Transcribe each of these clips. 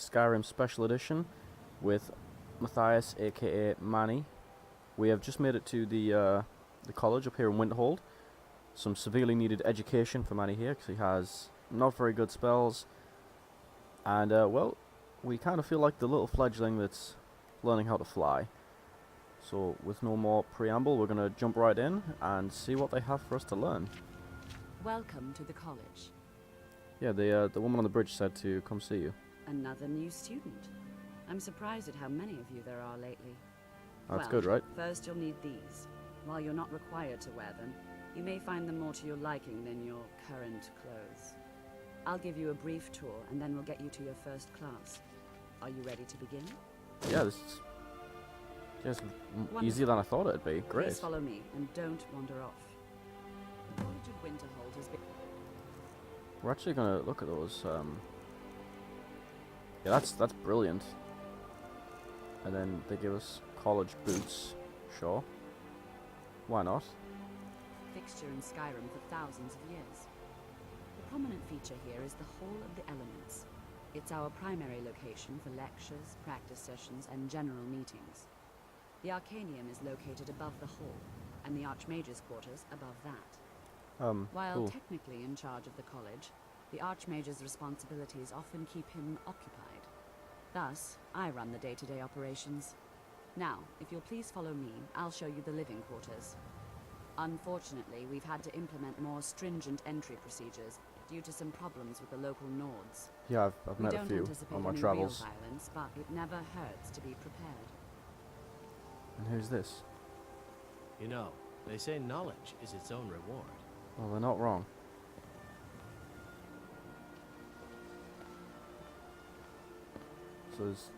Skyrim Special Edition with Mathius, aka Manny. We have just made it to the college up here in Winterhold. Some severely needed education for Manny here because he has not very good spells. And, well, we kind of feel like the little fledgling that's learning how to fly. So, with no more preamble, we're going to jump right in and see what they have for us to learn. Welcome to the college. Yeah, the woman on the bridge said to come see you. Another new student. I'm surprised at how many of you there are lately. That's well, good, right? First you'll need these. While you're not required to wear them, you may find them more to your liking than your current clothes. I'll give you a brief tour, and then we'll get you to your first class. Are you ready to begin? Yeah, this is just easier than I thought it'd be. Great. Please follow me, and don't wander off. The College of Winterhold has been... We're actually gonna look at those. Yeah, that's brilliant. And then they give us college boots. Sure. Why not? fixture in Skyrim for thousands of years. The prominent feature here is the Hall of the Elements. It's our primary location for lectures, practice sessions, and general meetings. The Arcanium is located above the hall, and the Archmage's quarters above that. While cool. technically in charge of the college, the Archmage's responsibilities often keep him occupied. Thus, I run the day-to-day operations. Now, if you'll please follow me, I'll show you the living quarters. Unfortunately, we've had to implement more stringent entry procedures due to some problems with the local Nords. Yeah, I've met a few on my travels. Real violence, but it never hurts to be prepared. And who's this? You know, they say knowledge is its own reward. Well, they're not wrong. So is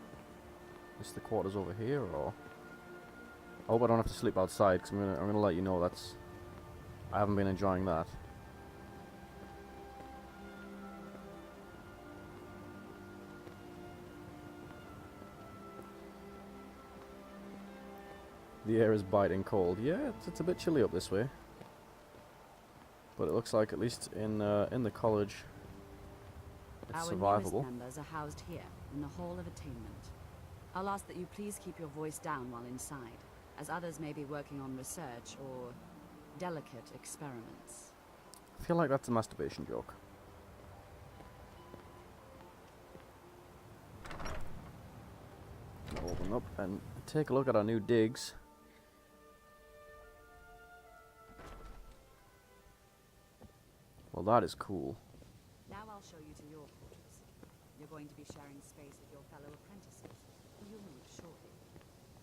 this the quarters over here, or? I hope I don't have to sleep outside, because I'm gonna let you know I haven't been enjoying that. The air is biting cold. Yeah, it's a bit chilly up this way. But it looks like, at least in the college, it's survivable. Our newest members are housed here, in the Hall of Attainment. I'll ask that you please keep your voice down while inside, as others may be working on research or delicate experiments. I feel like that's a masturbation joke. Open up and take a look at our new digs. Well, that is cool. Now I'll show you to your quarters. You're going to be sharing space with your fellow apprentices, who you'll meet shortly.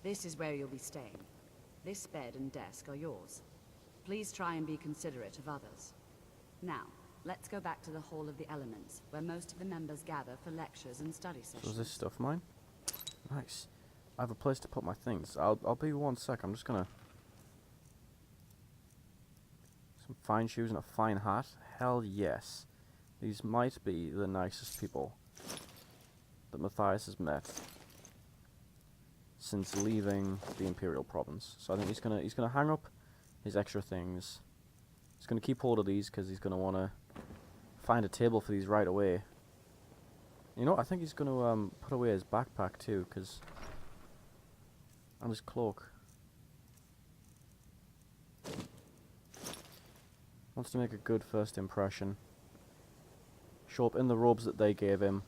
This is where you'll be staying. This bed and desk are yours. Please try and be considerate of others. Now, let's go back to the Hall of the Elements, where most of the members gather for lectures and study sessions. So is this stuff mine? Nice. I have a place to put my things. I'll be 1 sec. I'm just gonna... Some fine shoes and a fine hat? Hell yes. These might be the nicest people that Mathius has met since leaving the Imperial Province. So I think he's gonna hang up his extra things. He's gonna keep hold of these because he's gonna wanna find a table for these right away. You know, I think he's gonna put away his backpack too, because and his cloak. Wants to make a good first impression. Show up in the robes that they gave him,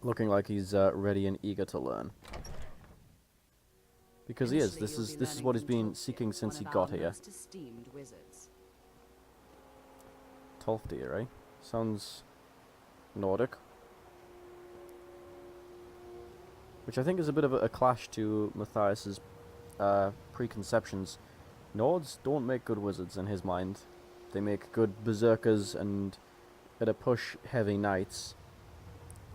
looking like he's ready and eager to learn. Because he is. This is what he's been seeking since he got here. Tolfdir, eh? Sounds Nordic. Which I think is a bit of a clash to Mathias's preconceptions. Nords don't make good wizards in his mind. They make good berserkers and, at a push, heavy knights.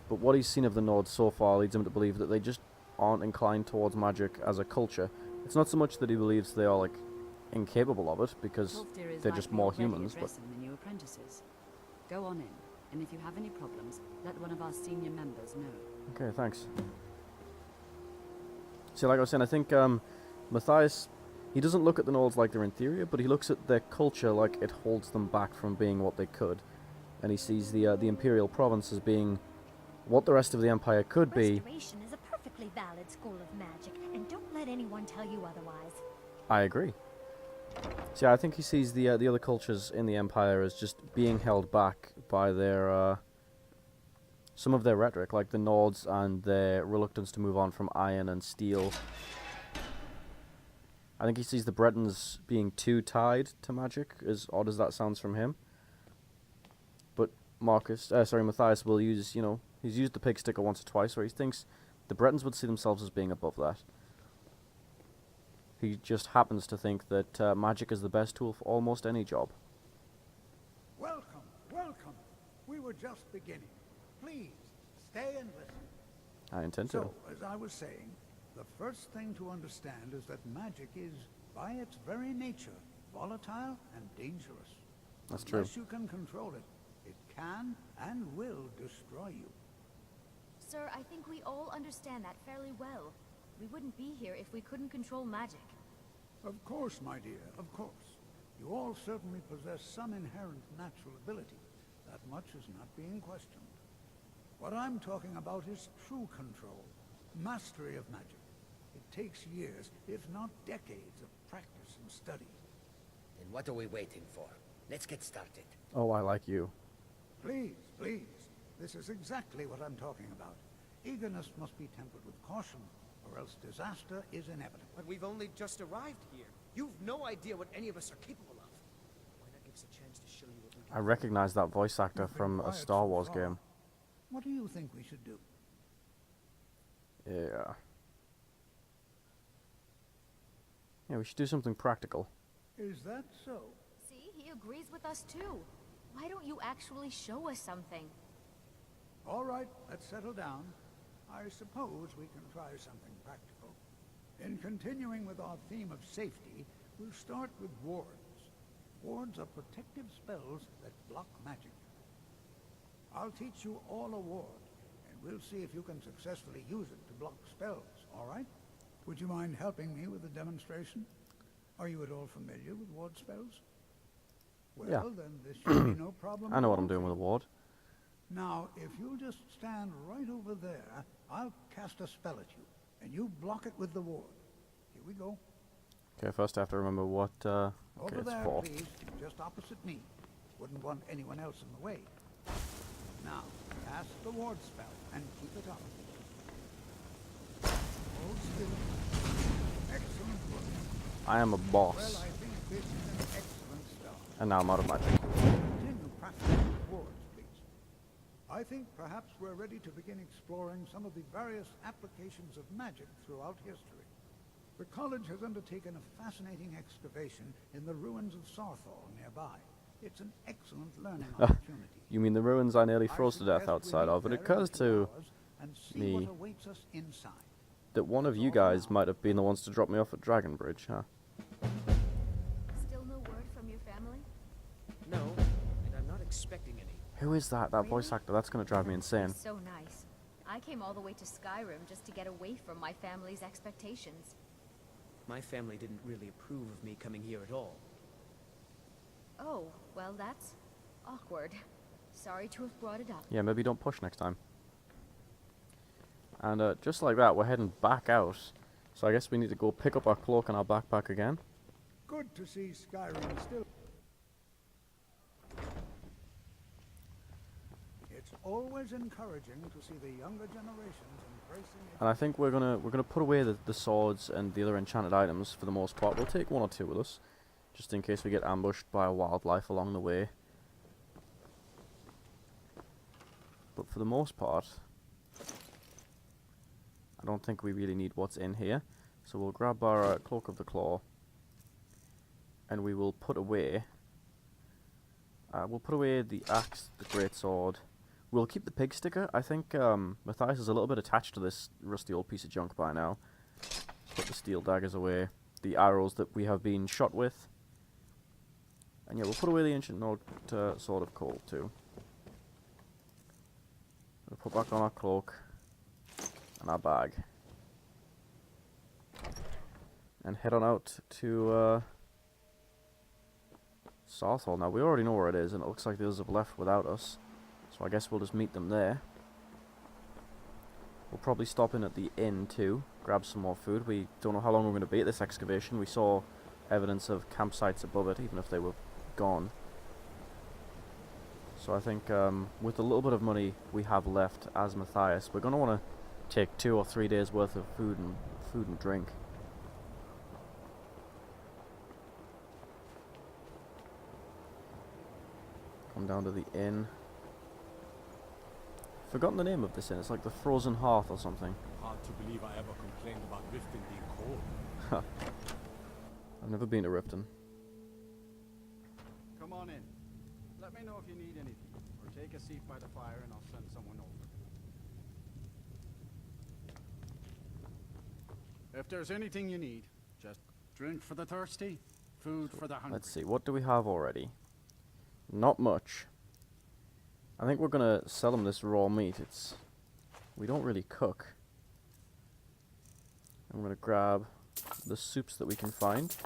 But what he's seen of the Nords so far leads him to believe that they just aren't inclined towards magic as a culture. It's not so much that he believes they are, like, incapable of it, because they're just more humans, but... The new apprentices. Go on in, and if you have any problems, let one of our senior members know. Okay, thanks. See, like I was saying, I think Mathius, he doesn't look at the Nords like they're inferior, but he looks at their culture like it holds them back from being what they could. And he sees the Imperial Province as being what the rest of the Empire could be. Restoration is a perfectly valid school of magic, and don't let anyone tell you otherwise. I agree. See, I think he sees the other cultures in the Empire as just being held back by their some of their rhetoric, like the Nords and their reluctance to move on from iron and steel. I think he sees the Bretons being too tied to magic, as odd as that sounds from him. But Matthias will use, he's used the pig sticker once or twice, where he thinks the Bretons would see themselves as being above that. He just happens to think that magic is the best tool for almost any job. Welcome, welcome. We were just beginning. Please, stay and listen. I intend to. So, as I was saying, the first thing to understand is that magic is, by its very nature, volatile and dangerous. That's true. Unless you can control it, it can and will destroy you. Sir, I think we all understand that fairly well. We wouldn't be here if we couldn't control magic. Of course, my dear, of course. You all certainly possess some inherent natural ability. That much is not being questioned. What I'm talking about is true control, mastery of magic. It takes years, if not decades, of practice and study. Then what are we waiting for? Let's get started. Oh, I like you. Please, please. This is exactly what I'm talking about. Eagerness must be tempered with caution, or else disaster is inevitable. But we've only just arrived here. You've no idea what any of us are capable of. Why not give us a chance to show you what we can I recognize that voice actor You've been from a quiet Star so Wars far. game. What do you think we should do? Yeah. Yeah, we should do something practical. Is that so? See, he agrees with us too. Why don't you actually show us something? All right, let's settle down. I suppose we can try something practical. In continuing with our theme of safety, we'll start with wards. Wards are protective spells that block magic. I'll teach you all a ward, and we'll see if you can successfully use it to block spells, all right? Would you mind helping me with the demonstration? Are you at all familiar with ward spells? Well, Yeah. then this should be no problem. I know at what all I'm doing for with a you. ward. Now, if you'll just stand right over there, I'll cast a spell at you, and you block it with the ward. Here we go. Okay, first I have to remember what, okay, Over it's there, 4. please, just opposite me. Wouldn't want anyone else in the way. Now, cast the ward spell, and keep it up. Hold still. Excellent work. I am a Well, boss. I think this is an excellent start. And now I'm out of magic. Continue practicing with wards, please. I think perhaps we're ready to begin exploring some of the various applications of magic throughout history. The college has undertaken a fascinating excavation in the ruins of Sarthal nearby. It's an excellent learning opportunity. You mean the ruins I nearly I froze to death suggest we outside meet of? It there in occurs a few to hours and see me what awaits us inside. that one of you guys might have been the ones to drop me off at Dragon Bridge, huh? Still no word from your family? No, and I'm not expecting any. Who is that? That voice Really? actor? That's gonna drive me insane. That's so nice. I came all the way to Skyrim just to get away from my family's expectations. My family didn't really approve of me coming here at all. Oh, well that's awkward. Sorry to have brought it up. Yeah, maybe don't push next time. And just like that, we're heading back out. So I guess we need to go pick up our cloak and our backpack again. Good to see Skyrim still. It's always encouraging to see the younger generations embracing it. And I think we're gonna put away the swords and the other enchanted items for the most part. We'll take 1 or 2 with us, just in case we get ambushed by wildlife along the way. But for the most part, I don't think we really need what's in here. So we'll grab our Cloak of the Claw, and we will put away. We'll put away the axe, the great sword. We'll keep the pig sticker. I think Mathias is a little bit attached to this rusty old piece of junk by now. Put the steel daggers away, the arrows that we have been shot with, and yeah, we'll put away the ancient sword of coal too. We'll put back on our cloak and our bag, and head on out to Sarthal. Now we already know where it is, and it looks like the others have left without us. So I guess we'll just meet them there. probably stop in at the inn too, grab some more food. We don't know how long we're going to be at this excavation. We saw evidence of campsites above it, even if they were gone. So I think with the little bit of money we have left as Mathius, we're going to want to take 2 or 3 days worth of food and drink. Come down to the inn. Forgotten the name of this inn. It's like the Frozen Hearth or something. Hard to believe I ever complained about Riften being cold. I've never been to Riften. Come on in. Let me know if you need anything, or take a seat by the fire and I'll send someone over. If there's anything you need, just drink for the thirsty, food for the hungry. Let's see, what do we have already? Not much. I think we're gonna sell them this raw meat. We don't really cook. I'm gonna grab the soups that we can find,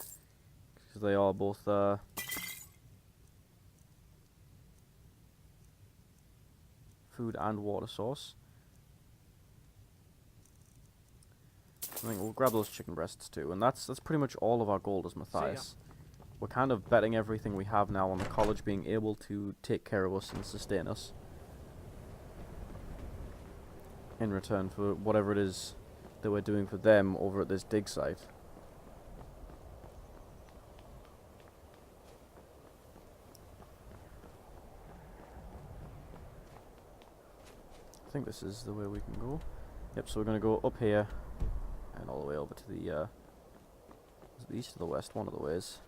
because they are both food and water source. I think we'll grab those chicken breasts too, and that's pretty much all of our gold as Mathius. We're kind of betting everything we have now on the college being able to take care of us and sustain us in return for whatever it is that we're doing for them over at this dig site. I think this is the way we can go. Yep, so we're going to go up here and all the way over to the is it the east or the west? One of the ways.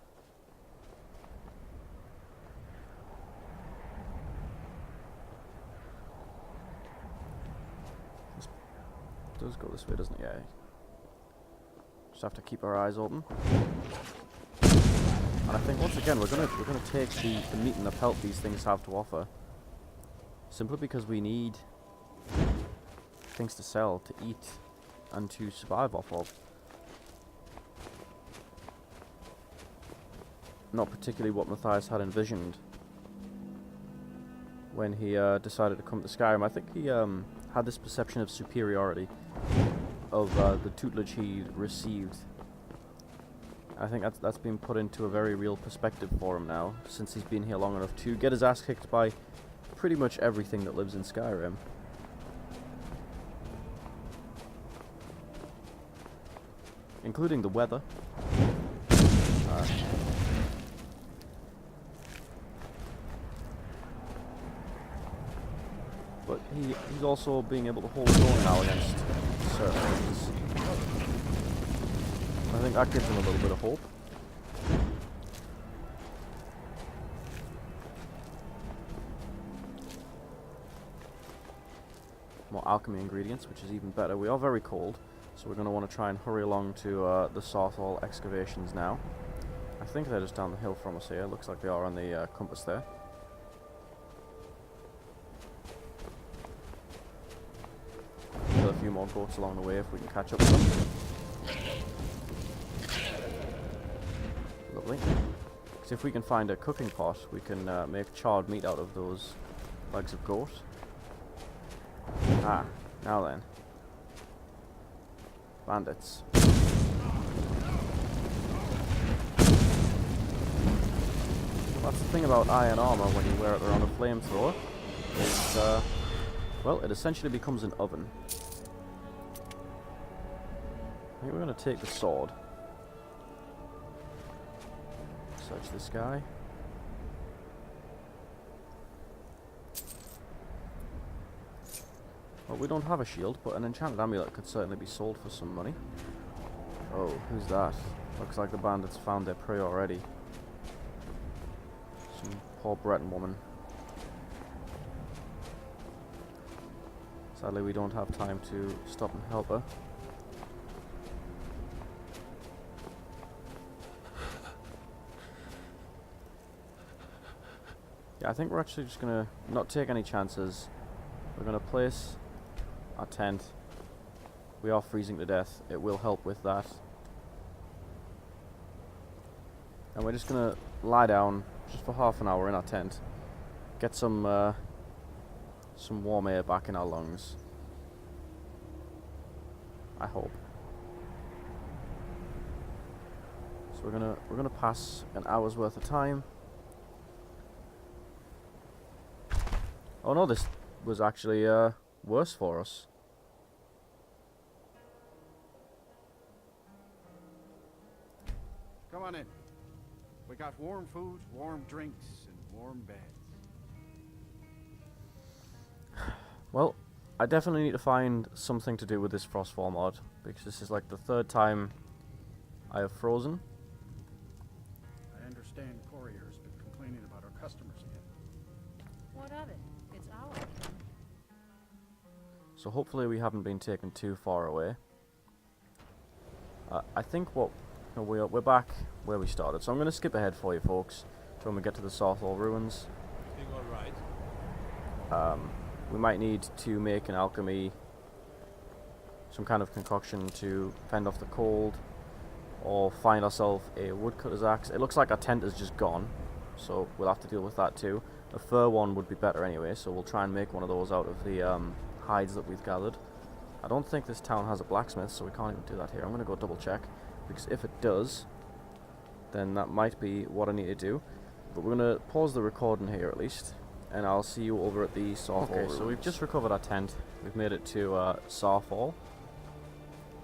Does go this way, doesn't it? Yeah. Just have to keep our eyes open. And I think once again we're gonna take the meat and the pelt these things have to offer. Simply because we need things to sell, to eat, and to survive off of. Not particularly what Mathius had envisioned when he decided to come to Skyrim. I think he had this perception of superiority of the tutelage he received. I think that's been put into a very real perspective for him now, since he's been here long enough to get his ass kicked by pretty much everything that lives in Skyrim. Including the weather. But he's also being able to hold his own now against certain things. I think that gives him a little bit of hope. More alchemy ingredients, which is even better. We are very cold, so we're going to want to try and hurry along to the Southall excavations now. I think they're just down the hill from us here. Looks like they are on the compass there. A few more goats along the way if we can catch up with them. Lovely. Because if we can find a cooking pot, we can make charred meat out of those legs of goat. Ah, now then. Bandits. Well, that's the thing about iron armor when you wear it around a flamethrower. Is, well, it essentially becomes an oven. I think we're going to take the sword. Search this guy. Well, we don't have a shield, but an enchanted amulet could certainly be sold for some money. Oh, who's that? Looks like the bandits found their prey already. Some poor Breton woman. Sadly, we don't have time to stop and help her. Yeah, I think we're actually just gonna not take any chances. We're gonna place our tent. We are freezing to death. It will help with that. And we're just gonna lie down just for half an hour in our tent. Get some warm air back in our lungs. I hope. So we're gonna pass an hour's worth of time. Oh no, this was actually worse for us. Come on in. We got warm food, warm drinks, and warm beds. Well, I definitely need to find something to do with this Frostfall mod, because this is like the third time I have frozen. I understand Courier's been complaining about our customers again. What of it? It's ours. So hopefully we haven't been taken too far away. I think we're back where we started, so I'm going to skip ahead for you folks to when we get to the Southall ruins. Doing all right. We might need to make an alchemy, some kind of concoction to fend off the cold, or find ourselves a woodcutter's axe. It looks like our tent is just gone, so we'll have to deal with that too. A fur one would be better anyway, so we'll try and make one of those out of the hides that we've gathered. I don't think this town has a blacksmith, so we can't even do that here. I'm going to go double check, because if it does, then that might be what I need to do. But we're going to pause the recording here at least, and I'll see you over at the Southall. Okay, so we've just recovered our tent. We've made it to Southall,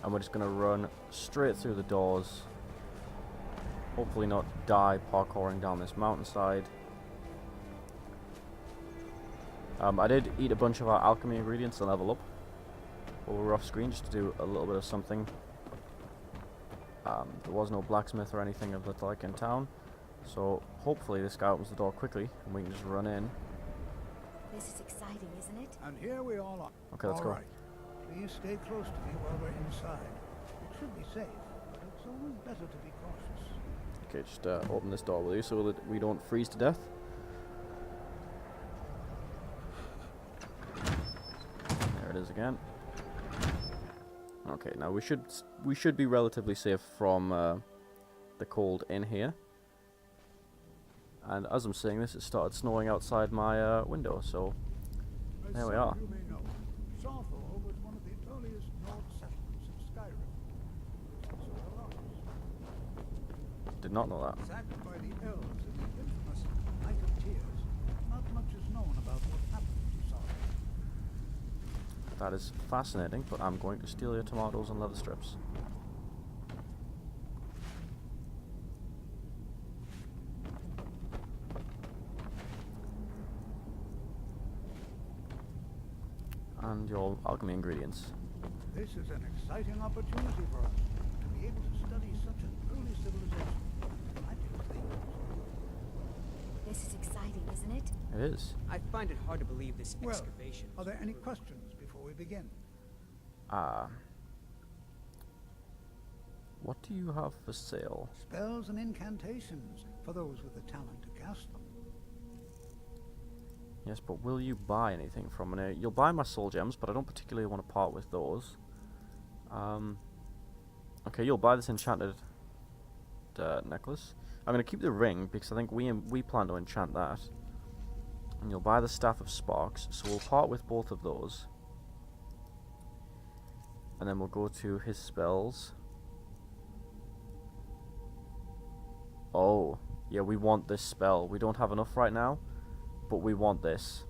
and we're just going to run straight through the doors. Hopefully not die parkouring down this mountainside. I did eat a bunch of our alchemy ingredients to level up while we were off screen, just to do a little bit of something. There was no blacksmith or anything of that like in town, so hopefully this guy opens the door quickly and we can just run in. This is exciting, isn't it? And here we all are. Okay, let's go. All right. Please stay close to me while we're inside. It should be safe, but it's always better to be cautious. Okay, just open this door, will you, so that we don't freeze to death. There it is again. Okay, now we should be relatively safe from the cold in here. And as I'm saying this, it started snowing outside my window, so there we are. You may know, Southall was one of the earliest Nord settlements in Skyrim. It's also the largest. Did not know that. Sacked by the elves in the infamous Night of Tears. Not much is known about what happened to Southall. That is fascinating, but I'm going to steal your tomatoes and leather strips. And your alchemy ingredients. This is an exciting opportunity for us to be able to study such an early civilization. Magic things. This is exciting, isn't it? It is. I find it hard to believe this Well, excavation. are there any questions before we begin? What do you have for sale? Spells and incantations for those with the talent to cast them. Yes, but will you buy anything from it? You'll buy my soul gems, but I don't particularly want to part with those. Okay, you'll buy this enchanted necklace. I'm going to keep the ring, because I think we plan to enchant that. And you'll buy the Staff of Sparks, so we'll part with both of those. And then we'll go to his spells. Oh, yeah, we want this spell. We don't have enough right now, but we want this.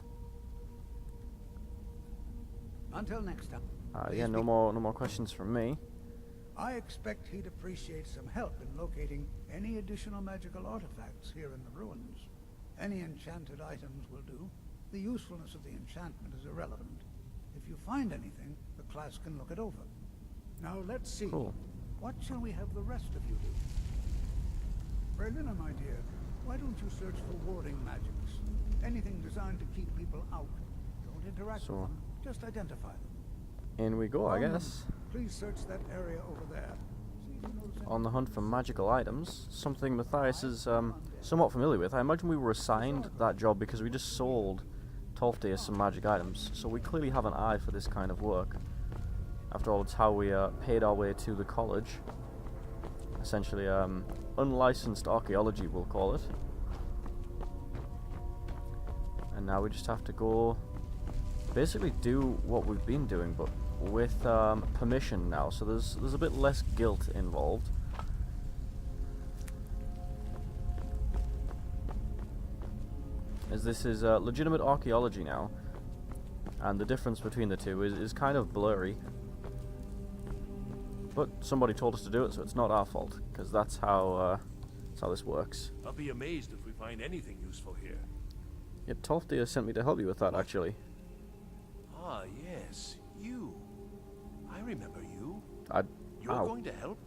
Until next time. Yeah, no more questions from me. I expect he'd appreciate some help in locating any additional magical artifacts here in the ruins. Any enchanted items will do. The usefulness of the enchantment is irrelevant. If you find anything, the class can look it over. Now let's see. Cool. What shall we have the rest of you do? Berlina, my dear, why don't you search for warding magics? Anything designed to keep people out. Don't interact with them, just identify them. In we go, I Roman, guess. Please search that area over there. See if you notice On the hunt for magical items, something Mathius is somewhat familiar with. I imagine we were assigned that job because we just sold Tolfdir some magic items, so we clearly have an eye for this kind of work. After all, it's how we paid our way to the college. Essentially, unlicensed archaeology, we'll call it. And now we just have to go basically do what we've been doing, but with permission now, so there's a bit less guilt involved. As this is legitimate archaeology now, and the difference between the two is kind of blurry. But somebody told us to do it, so it's not our fault, because that's how this works. I'll be amazed if we find anything useful here. Yep, Tolfdir sent me to help you with that, actually. Ah, yes, you. I remember you. You're Ow. going to help?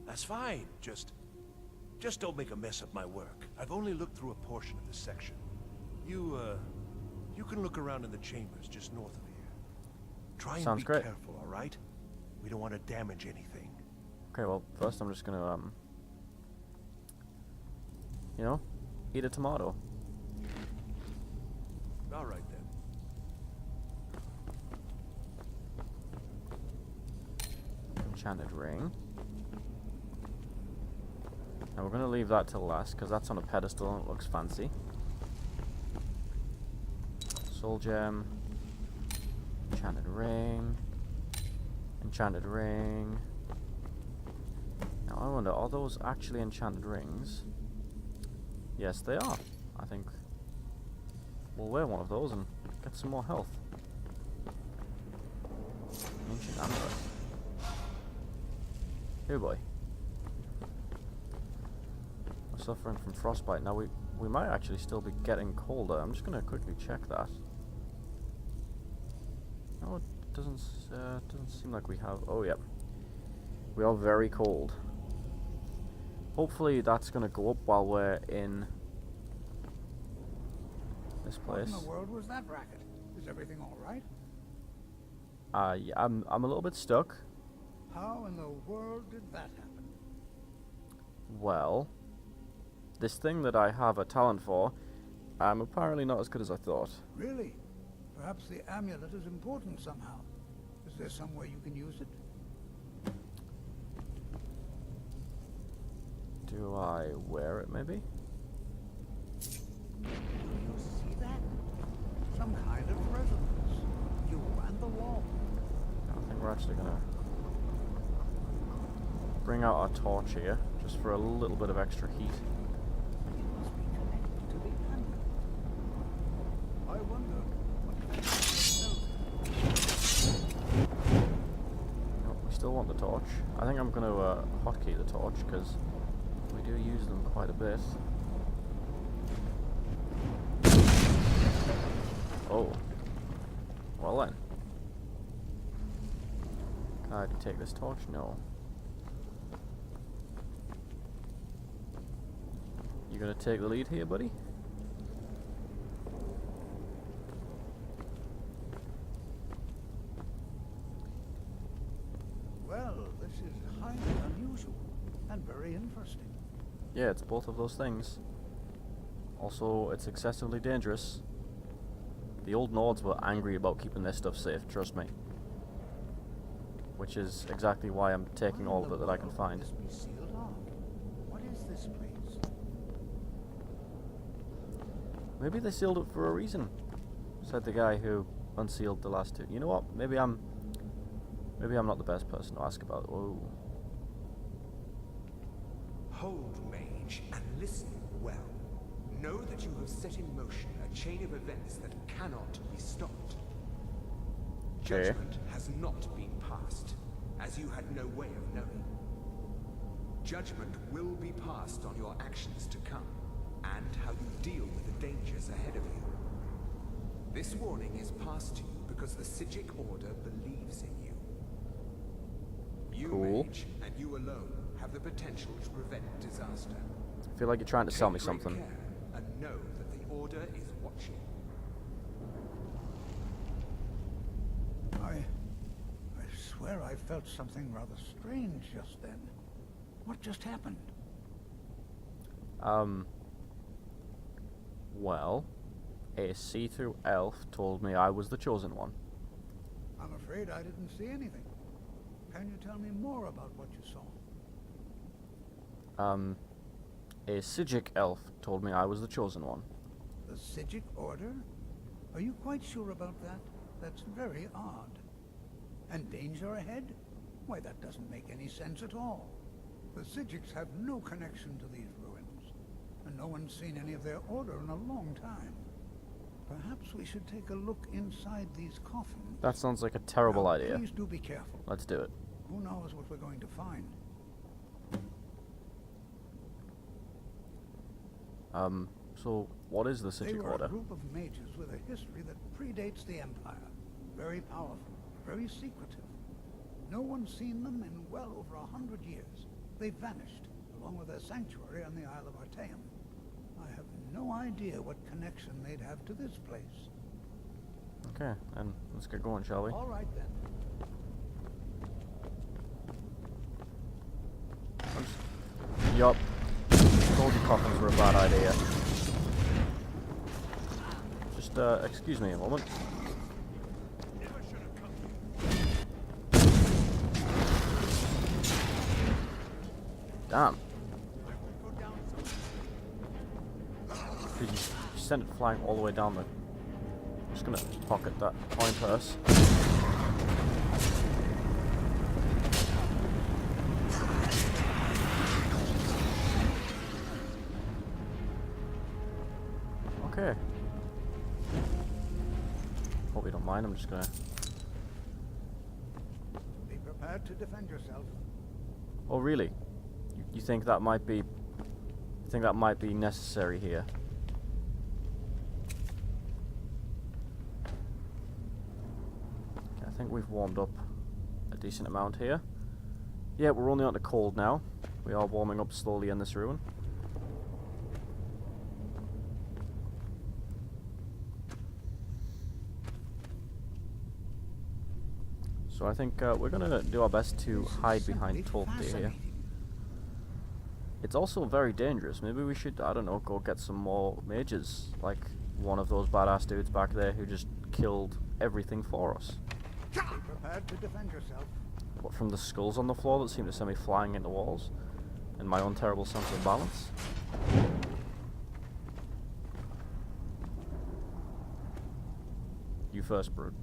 That's fine. Just don't make a mess of my work. I've only looked through a portion of this section. You can look around in the chambers just north of here. Try and Sounds be great. careful, all right? We don't want to damage anything. Okay, well, first I'm just gonna, you know, eat a tomato. All right then. Enchanted ring. Now we're gonna leave that till last, because that's on a pedestal and it looks fancy. Soul gem. Enchanted ring. Enchanted ring. Now I wonder, are those actually enchanted rings? Yes, they are. I think we'll wear one of those and get some more health. Ancient amethyst. Here, boy. We're suffering from frostbite. Now we might actually still be getting colder. I'm just gonna quickly check that. No, it doesn't seem like we have. Oh, yep. We are very cold. Hopefully that's gonna go up while we're in this place. What in the world was that racket? Is everything all right? Yeah, I'm a little bit stuck. How in the world did that happen? Well, this thing that I have a talent for, I'm apparently not as good as I thought. Really? Perhaps the amulet is important somehow. Is there some way you can use it? Do I wear it, maybe? Do you see that? Some kind of resonance. You and the wall. I think we're actually gonna bring out our torch here, just for a little bit of extra heat. It must be connected to the amulet. I wonder what that No, we still want the torch. I think I'm gonna hotkey the torch, because we do use them quite a bit. Oh. Well then. Can I take this torch? No. You gonna take the lead here, buddy? Well, this is highly unusual and very interesting. Yeah, it's both of those things. Also, it's excessively dangerous. The old Nords were angry about keeping their stuff safe, trust me. Which is exactly why I'm taking all of it that I can find. This be sealed off. What is this place? Maybe they sealed it for a reason, said the guy who unsealed the last two. You know what? Maybe I'm not the best person to ask about it. Whoa. Hold, mage, and listen well. Know that you have set in motion a chain of events that cannot be stopped. Okay. Judgment has not been passed, as you had no way of knowing. Judgment will be passed on your actions to come, and how you deal with the dangers ahead of you. This warning is passed to you because the Psijic Order believes in you. You, Cool. mage, and you alone have the potential to prevent disaster. I feel like you're trying to sell me Take great something. care and know that the Order is watching. I swear I felt something rather strange just then. What just happened? Well, a see-through elf told me I was the chosen one. I'm afraid I didn't see anything. Can you tell me more about what you saw? A Psijic elf told me I was the chosen one. The Psijic Order? Are you quite sure about that? That's very odd. And danger ahead? Why, that doesn't make any sense at all. The Psijics have no connection to these ruins, and no one's seen any of their order in a long time. Perhaps we should take a look inside these coffins. That sounds like a terrible idea. Please do be careful. Let's do it. Who knows what we're going to find? So what is the They Psijic were Order? a group of mages with a history that predates the Empire. Very powerful, very secretive. No one's seen them in well over 100 years. They vanished, along with their sanctuary on the Isle of Artaeum. I have no idea what connection they'd have to this place. Okay, and let's get going, shall we? All right, then. Yup. Told you coffins were a bad idea. Just, excuse me a moment. Damn. Did you send it flying all the way down there? I'm just gonna pocket that coin purse. Okay. Hope you don't mind, I'm just gonna... Be prepared to defend yourself. Oh really? You think that might be... You think that might be necessary here? Okay, I think we've warmed up a decent amount here. Yeah, we're only on to cold now. We are warming up slowly in this ruin. So I think we're gonna do our best to hide behind Tolkien here. It's also very dangerous. Maybe we should, I don't know, go get some more mages, like one of those badass dudes back there who just killed everything for us. Be prepared to defend yourself. What, from the skulls on the floor that seem to send me flying into walls? And my own terrible sense of balance? You first, Brood.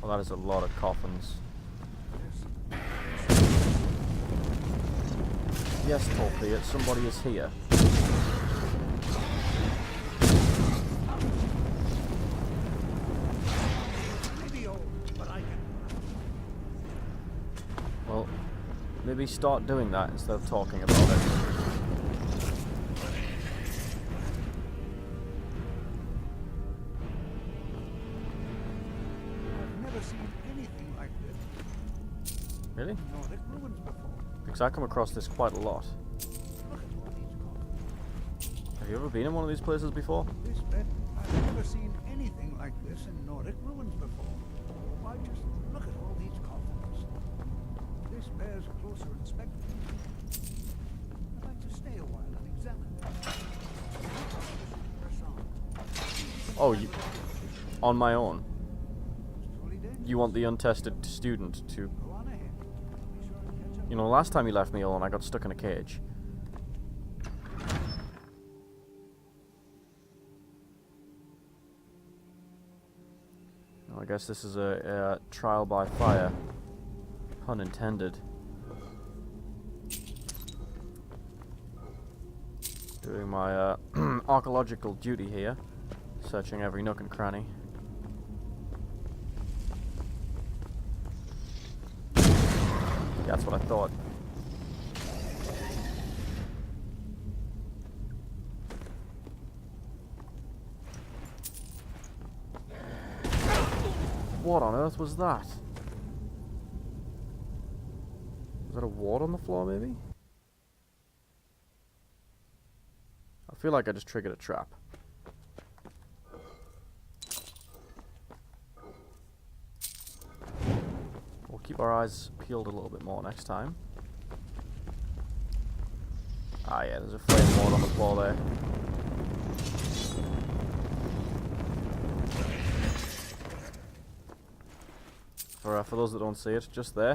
Well, that is a lot of coffins. Yes, Tolkien, somebody is here. Well, maybe start doing that instead of talking about it. I've never seen anything like this. Really? Nordic ruins before. Because I come across this quite a lot. Look at all these coffins. Have you ever been in one of these places before? This bed, I've never seen anything like this in Nordic ruins before. Why, just look at all these coffins. This bears a closer inspection. I'd like to stay a while and examine them. Oh, you... On my own? It's truly dangerous. You want the untested student to... Go on ahead. Be sure to catch up. You know, last time you left me alone, I got stuck in a cage. Well, I guess this is a trial by fire. Pun intended. Doing my archaeological duty here. Searching every nook and cranny. That's what I thought. What on earth was that? Was that a ward on the floor, maybe? I feel like I just triggered a trap. We'll keep our eyes peeled a little bit more next time. Ah yeah, there's a flame ward on the floor there. For those that don't see it, just there.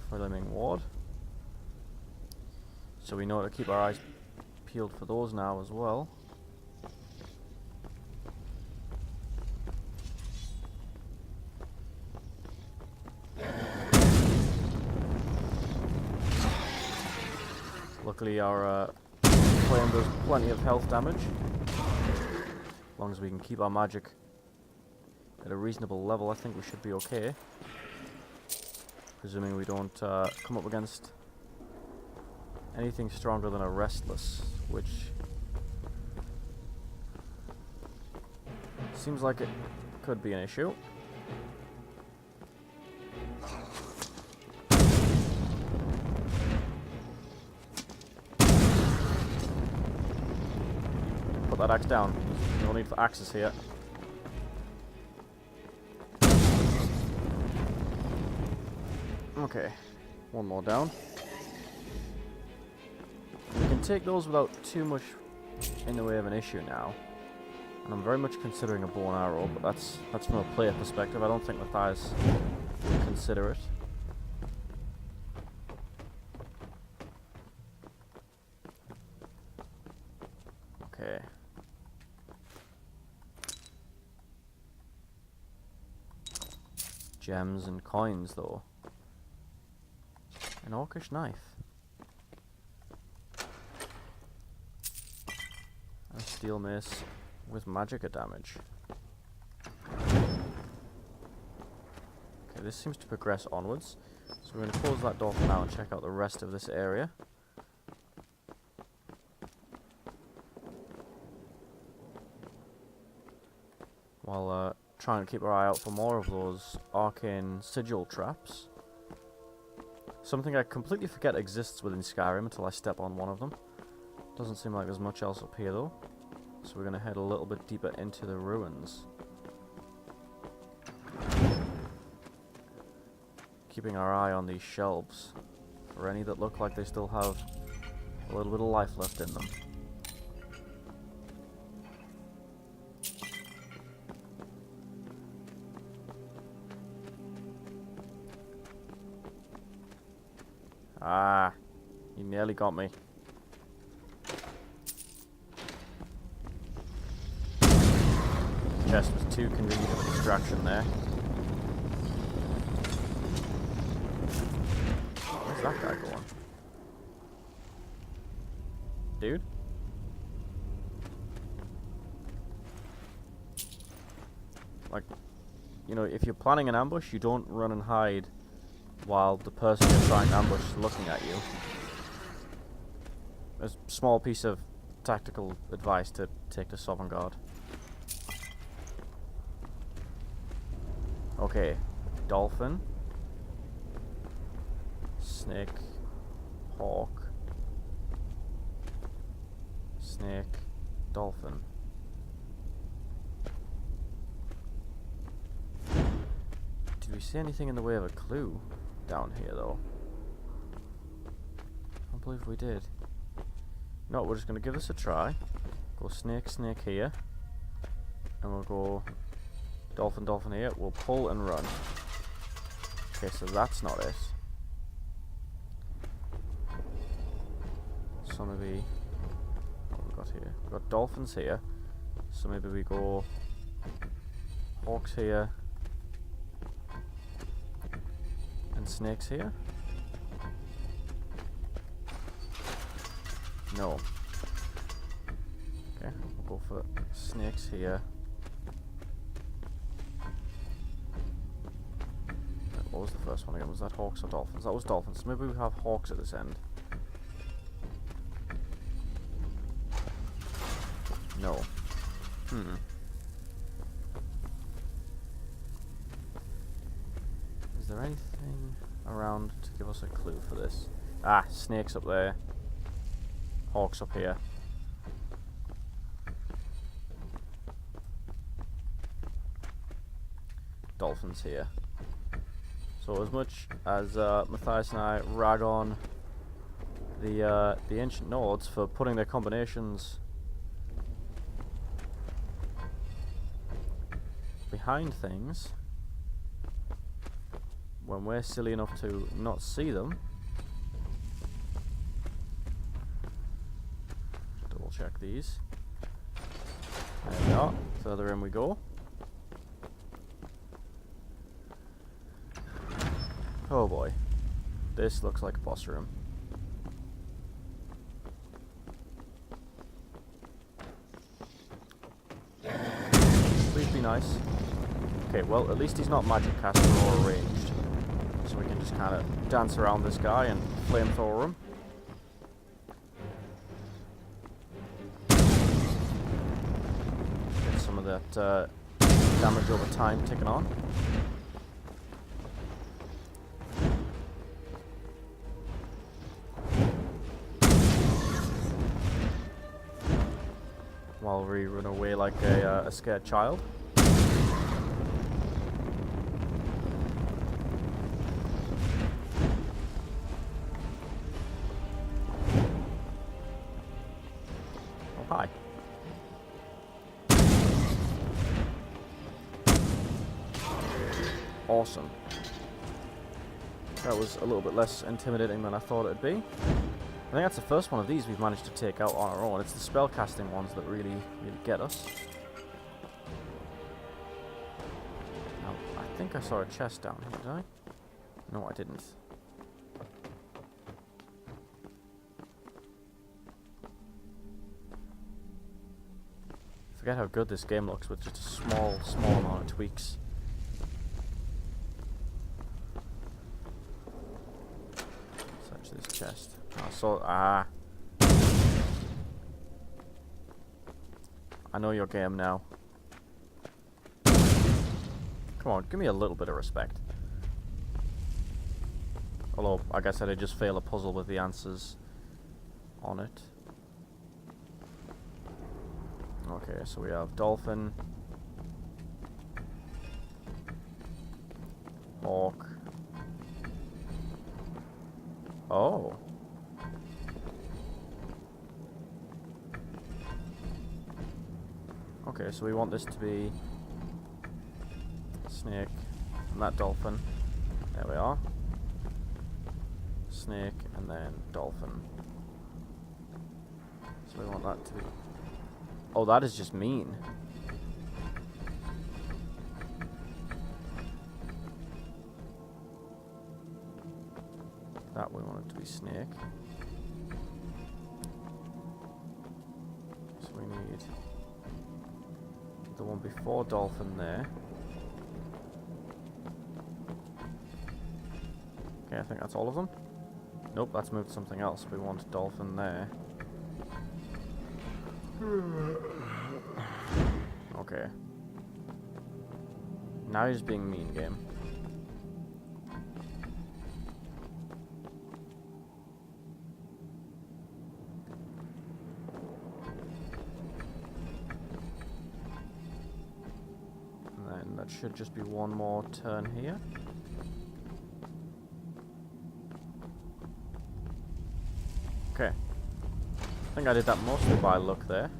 Flaming ward. So we know to keep our eyes peeled for those now as well. Luckily our flame does plenty of health damage. As long as we can keep our magic at a reasonable level, I think we should be okay. Presuming we don't come up against anything stronger than a Restless, which seems like it could be an issue. Put that axe down. No need for axes here. Okay, one more down. We can take those without too much in the way of an issue now. And I'm very much considering a bow and arrow, but that's from a player perspective. I don't think Mathius would consider it. Okay. Gems and coins, though. An orcish knife. A steel mace with magicka damage. Okay, this seems to progress onwards. So we're going to close that door for now and check out the rest of this area. While trying to keep our eye out for more of those arcane sigil traps. Something I completely forget exists within Skyrim until I step on one of them. Doesn't seem like there's much else up here though. So we're going to head a little bit deeper into the ruins. Keeping our eye on these shelves for any that look like they still have a little bit of life left in them. Ah, you nearly got me. Chest was too convenient of a distraction there. Where's that guy going? Dude? Like, you know, if you're planning an ambush, you don't run and hide while the person you're trying to ambush is looking at you. A small piece of tactical advice to take to Sovereign Guard. Okay, dolphin, snake, hawk, snake, dolphin. Did we see anything in the way of a clue down here though? I don't believe we did. No, we're just going to give this a try. Go snake, snake here. And we'll go dolphin, dolphin here. We'll pull and run. Okay, so that's not it. So maybe... what have we got here? We've got dolphins here. So maybe we go... hawks here. And snakes here? No. Okay, we'll go for snakes here. What was the first one again? Was that hawks or dolphins? That was dolphins. Maybe we have hawks at this end. No. Is there anything around to give us a clue for this? Ah, snakes up there. Hawks up here. Dolphins here. So as much as Mathius and I rag on the ancient Nords for putting their combinations behind things, when we're silly enough to not see them, double check these. There we are. Further in we go. Oh boy, this looks like a boss room. be nice. Okay, well, at least he's not magic caster or ranged. So we can just kind of dance around this guy and flamethrower him. Get some of that damage over time ticking on. While we run away like a scared child. Oh, hi. Awesome. That was a little bit less intimidating than I thought it'd be. I think that's the first one of these we've managed to take out on our own. It's the spellcasting ones that really get us. Now, I think I saw a chest down here, did I? No, I didn't. Forget how good this game looks with just a small amount of tweaks. Search this chest. I know your game now. Come on, give me a little bit of respect. Although, I guess I did just fail a puzzle with the answers on it. Okay, so we have dolphin, hawk. Oh. Okay, so we want this to be snake and that dolphin. There we are. Snake and then dolphin. So we want that to be... Oh, that is just mean. That we want it to be snake. So we need the one before dolphin there. Okay, I think that's all of them. Nope, that's moved something else. We want dolphin there. Okay. Now he's being mean, game. And then that should just be one more turn here. Okay. I think I did that mostly by luck there.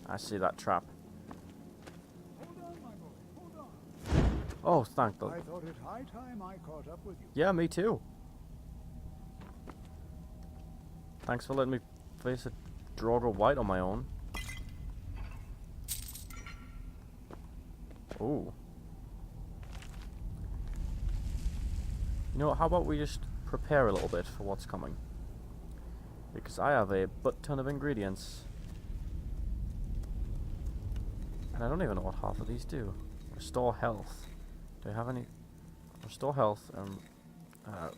I see that trap. Hold on, my boy, hold on. Oh, thank the... I thought it high time I caught up with you. Yeah, me too. Thanks for letting me face a Draugr White on my own. Ooh. You know what, how about we just prepare a little bit for what's coming? Because I have a butt-ton of ingredients. And I don't even know what half of these do. Restore health. Do I have any? Restore health and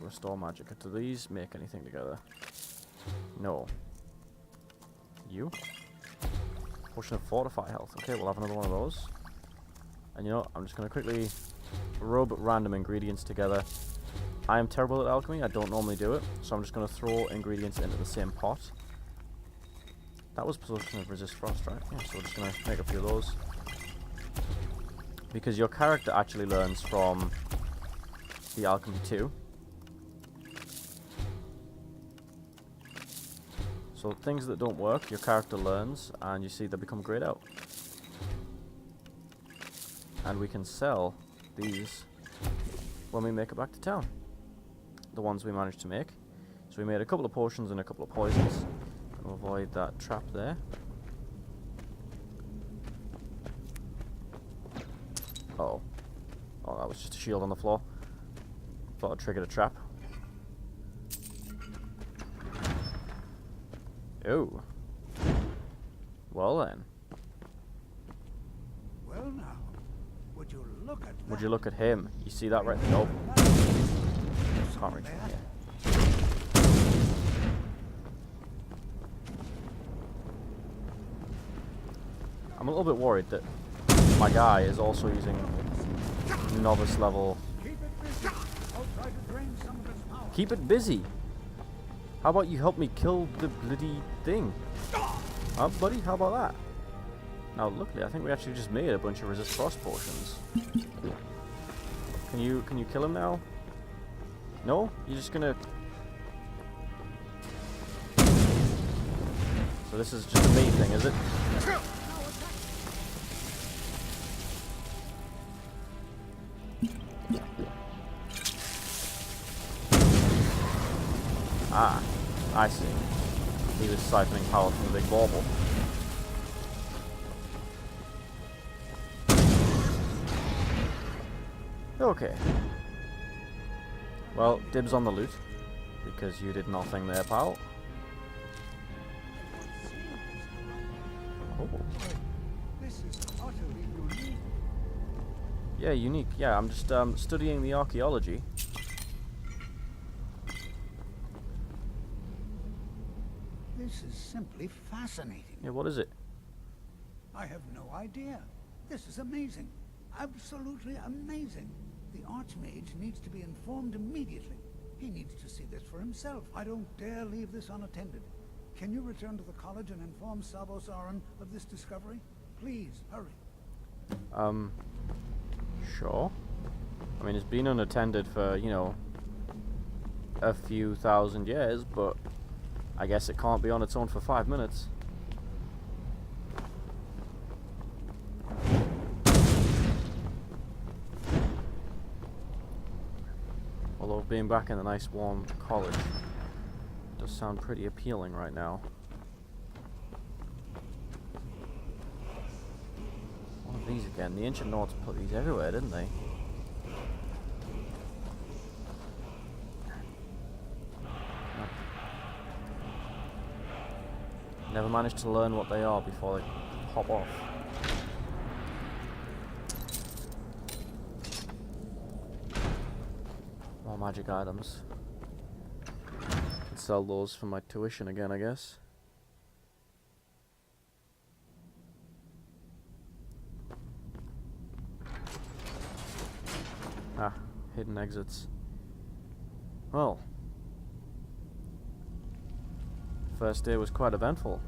restore magic. Do these make anything together? No. You? Potion of fortify health. Okay, we'll have another one of those. And you know, I'm just going to quickly rub random ingredients together. I am terrible at alchemy. I don't normally do it. So I'm just going to throw ingredients into the same pot. That was potion of resist frost, right? Yeah, so we're just going to make a few of those. Because your character actually learns from the alchemy too. So things that don't work, your character learns, and you see they become grayed out. And we can sell these when we make it back to town. The ones we managed to make. So we made a couple of potions and a couple of poisons. To avoid that trap there. Uh-oh. Oh, that was just a shield on the floor. Thought I triggered a trap. Oh. Well then. Well now, would you look at that? Would you look at him? You see that right there? Nope. Can't reach from here. I'm a little bit worried that my guy is also using novice level. Keep it busy. How about you help me kill the bloody thing? Huh, buddy? How about that? Now, luckily, I think we actually just made a bunch of resist frost potions. Can you kill him now? No? You're just gonna... So this is just a me thing, is it? Ah, I see. He was siphoning power from the big bauble. Okay. Well, dibs on the loot, because you did nothing there, pal. Oh. This is utterly unique. Yeah, unique. Yeah, I'm just studying the archaeology. This is simply fascinating. Yeah, what is it? I have no idea. This is amazing. Absolutely amazing. The Archmage needs to be informed immediately. He needs to see this for himself. I don't dare leave this unattended. Can you return to the college and inform Savos Aran of this discovery? Please, hurry. Sure. I mean, it's been unattended for, you know, a few thousand years, but I guess it can't be on its own for 5 minutes. Although being back in the nice warm college does sound pretty appealing right now. One of these again. The ancient Nords put these everywhere, didn't they? Never managed to learn what they are before they pop off. More magic items. Can sell those for my tuition again, I guess. Ah, hidden exits. Well, first day was quite eventful.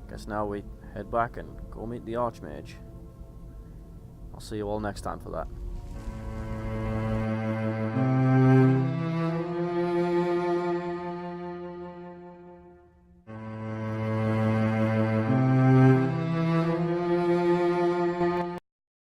Guess now we head back and go meet the Archmage. I'll see you all next time for that.